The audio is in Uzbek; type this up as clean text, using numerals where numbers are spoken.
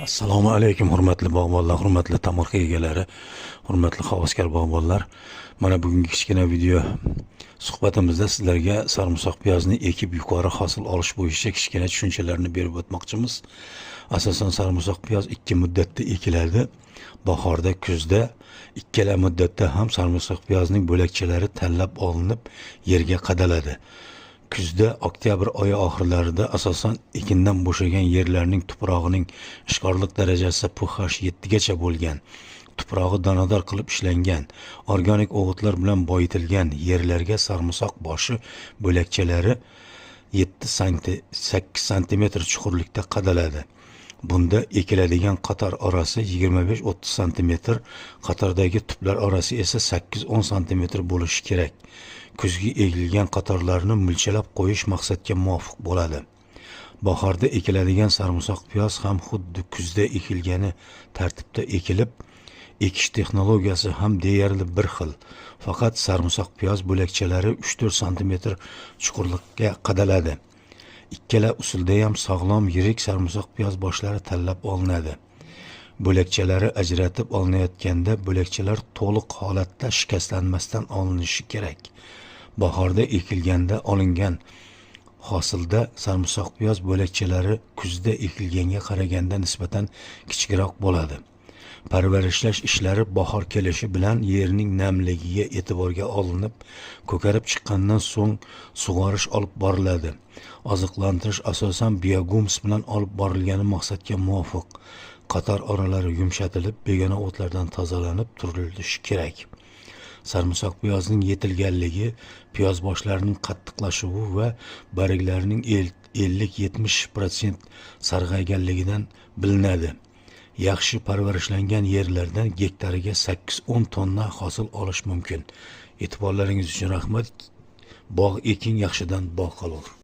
Assalomu alaykum, hurmatli bog'bonlar, hurmatli tomorqa egalari, hurmatli havaskor bog'bonlar. Mana bugungi kichkina video suhbatimizda sizlarga sarımsak piyozni ekib yuqori hosil olish bo'yicha kichkina tushunchalarni berib o'tmoqchimiz. Asosan sarımsak piyoz ikki muddatda ekiladi. Bahorda, kuzda ikkala muddatda ham sarımsak piyozning bo'lakchalari tanlab olinib yerga qadaladi. Kuzda oktyabr oyi oxirlarida asosan ekindan bo'shagan yerlarning tuprog'ining ishqorlik darajasi pH 7 gacha bo'lgan, tuprog'i donador qilib ishlangan, organik o'g'itlar bilan boyitilgan yerlarga sarımsak boshi bo'lakchalari 8 sm chuqurlikda qadaladi. Bunda ekiladigan qator orasi 25-30 sm, qatordagi tuplar orasi esa 8-10 sm bo'lishi kerak. Kuzgi ekilgan qatorlarni mulchalab qo'yish maqsadga muvofiq bo'ladi. Bahorda ekiladigan sarımsak piyoz ham xuddi kuzda ekilgani tartibda ekilib, ekish texnologiyasi ham deyarli bir xil. Faqat sarımsak piyoz bo'lakchalari 3-4 sm chuqurlikka qadaladi. Ikkala usulda ham sog'lom yirik sarımsak piyoz boshlari tanlab olinadi. Bo'lakchalari ajratib olinayotganda bo'lakchalar to'liq holatda shikastlanmasdan olinishi kerak. Bahorda ekilganda olingan hosilda sarımsak piyoz bo'lakchalari kuzda ekilganga qaraganda nisbatan kichikroq bo'ladi. Parvarishlash ishlari bahor kelishi bilan yerning namligiga e'tiborga olinib, ko'karib chiqqandan so'ng sug'orish olib boriladi. Oziqlantirish asosan biogums bilan olib borilgani maqsadga muvofiq. Qator oralari yumshatilib, begona o'tlardan tozalanib turilishi kerak. Sarımsak piyozning yetilganligi, piyoz boshlarining qattiqlashuvi va bariklarining 50-70% sarg'ayganligidan bilinadi. Yaxshi parvarishlangan yerlardan gektariga 8-10 tonna hosil olish mumkin. E'tiborlaringiz uchun rahmat. Bog' eking, yaxshidan bog' qolur.